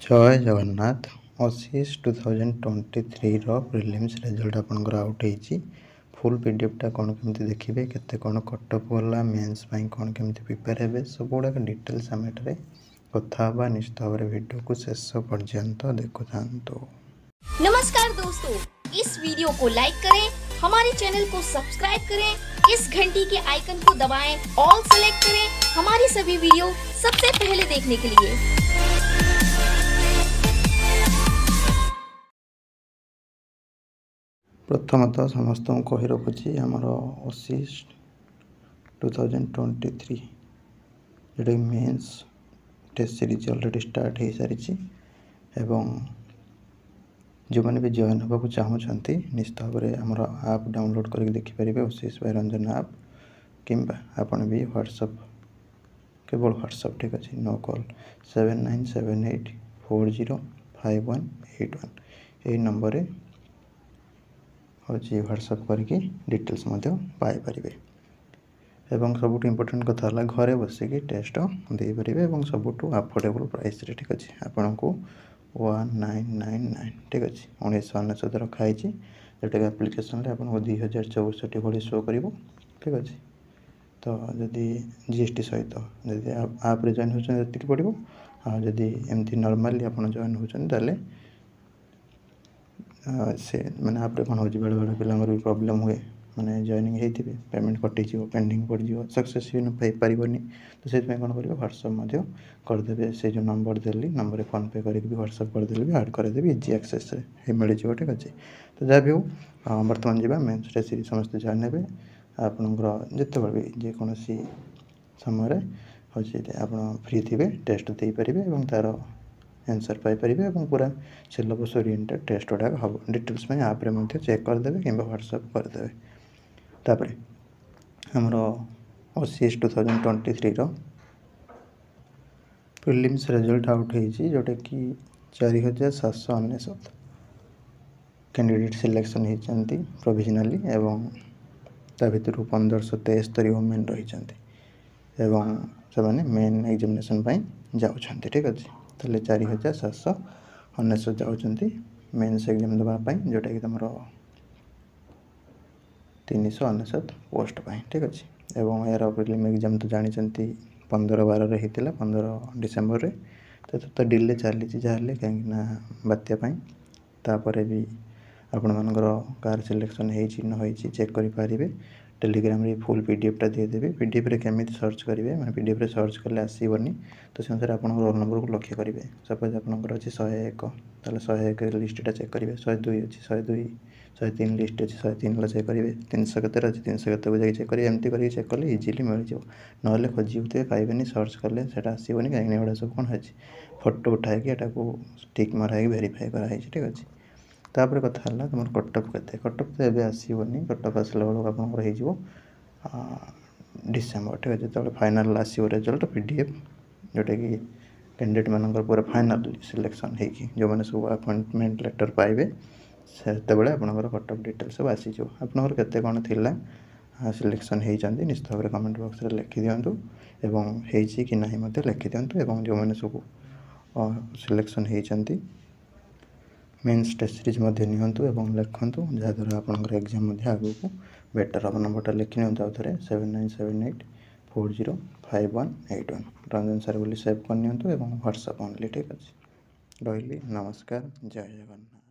जय Jagannath. OCS 2023 prelims result आपंकर out होती फुल पीडीएफटा कौन केमती देखिए केते कौन कटअप गला मेन्स कौन केमती प्रिपेयर हे सब गुड़ाक डिटेल्स आम एठारे कथा निश्चित भाव वीडियो को शेष पर्यंत देखु था। नमस्कार दोस्तों, इस वीडियो को लाइक करें, हमारे चैनल को सब्सक्राइब करें, इस घंटी के आइकन को दबाएं, ऑल सेलेक्ट करें हमारी सभी वीडियो सबसे पहले देखने के लिए। प्रथमतः समस्त को कही रखुची आमर ओसीएस 2023 जोटा mains test series already start हो सारी एवं जो मैंने भी जॉइन होगा चाहूँगी निश्चित भाव में आमर आप डाउनलोड करके देखिपारे ओसीएस बाय रंजन आप किंबा आपन भी व्हाट्सएप केवल व्हाट्सएप ठीक अच्छे नो कॉल 7978405181 यही नंबर हूँ व्हाट्सएप करके डिटेल्स पाइपर एवं सबुठ इम्पोर्टेंट कथा है घरे बसिकी टेस्ट दे पारे और सबुठ अफोर्डेबल प्राइस ठीक अच्छे आपन को 1999 ठीक अच्छे 1999 रखाई जोटा कि आप्लिकेसन आपको 2064 भाई शो कर ठीक अच्छे। तो जदि जीएसटी सहित जदि आप्रे जॉइन होती पड़ो आदि एमती नॉर्मली आप जॉइन होते से मैंने आपरे कौन हो बेले बेले पिलांगर भी प्रॉब्लम हुए मैंने जॉइनिंग होती पेमेंट कटि पेंडिंग पड़ सक्सेस पारनी तो से कौन करेंगे व्हाट्सएप करदे से जो नंबर देली नंबर फोन पे करके व्हाट्सएप करदे भी आड करदेवी इजी एक्सेस मिल जाए ठीक अच्छे। तो जहाँ भी हो बर्तमान जावा मेन्स सीरीज समस्त जॉइन हे आपंकर जिते भी जेकोसी समय हूँ आप फ्री थे टेस्ट दे पारे और तार आंसर पाइपर और पूरा सिलेबस ओरिएंटेड टेस्ट गुड़ाक हम डिटेल्स में आप्रे चेक करदे कि व्हाट्सएप करदे। तापर आमर ओसीएस 2023 प्रिलिम्स रिजल्ट आउट होती जोटा कि 4799 कैंडिडेट सिलेक्शन होती प्रोविजनली एवं ता भर 1573 वोमेन रही से मेन एग्जामिनेशन जाऊँच ठीक अच्छे। ताले 4799 जाऊँच मेन्स एग्जाम देवाई जोटा कि तुम 399 पोस्ट ठीक अच्छे। एवं यार प्रिलिम एग्जाम तो जानते 15/12 होता 15 डिसेम्बर तो डिले चली जहाँ कहीं बात्यापाई तापर भी आपण मानकर कार सिलेक्शन हो चेक करें टेलीग्राम रे फुल पीडीएफटा देदेवी पीडीएफ रे केमी सर्च करेंगे मैं पीडीएफ रे सर्च कले आसबनी तो से अनुसार आप रोल नंबर को लक्ष्य करेंगे सपोज आपंकर अच्छे 101 ताले 101 लिस्टा चेक करेंगे 102 अच्छी 102 103 लिस्ट अच्छी 103 चेक करेंगे 300 के अच्छे 300 के जाए चेक करेंगे एमती करके चेक कले इजिली मिल जाए ना खोजी पाइबे सर्च कले आसबनी कहीं एगुड़ा सब कौन है फोटो उठाई टिक मराई वेरीफाई कराई ठीक अच्छे। तापर कथा है तुम कटअप के कटअप तो ये आसबनी कटअप आसला बेलू आप डिसेम्बर ठीक अच्छे जो फाइनाल आसो रिजल्ट पीडीएफ जोटा कि कैंडिडेट मानकर पूरा फाइनाल सिलेक्शन होगी जो मैंने सब अपॉइंटमेंट लेटर पाइबे से आपंकर कटअप डिटेल सब आसीज आपंकर केते कौन थिला सिलेक्शन होती निश्चित भाव में कमेंट बॉक्स में लिखि दिंतु एवं होती कि ना लिखि दिंतु एवं जो मैंने सब सिलेक्शन होती मेन्स टेस्ट सीरीज नियंतु एवं लिखु जहाँद्वारा आपंकर एग्जाम आगे को बेटर हम नंबरटा लिखि नियंतु आउे 7978405181 रंजन सार बोली सेव कर नियंतु एवं व्हाट्सएप ओनली ठीक अच्छे। रही नमस्कार जय जगन्नाथ।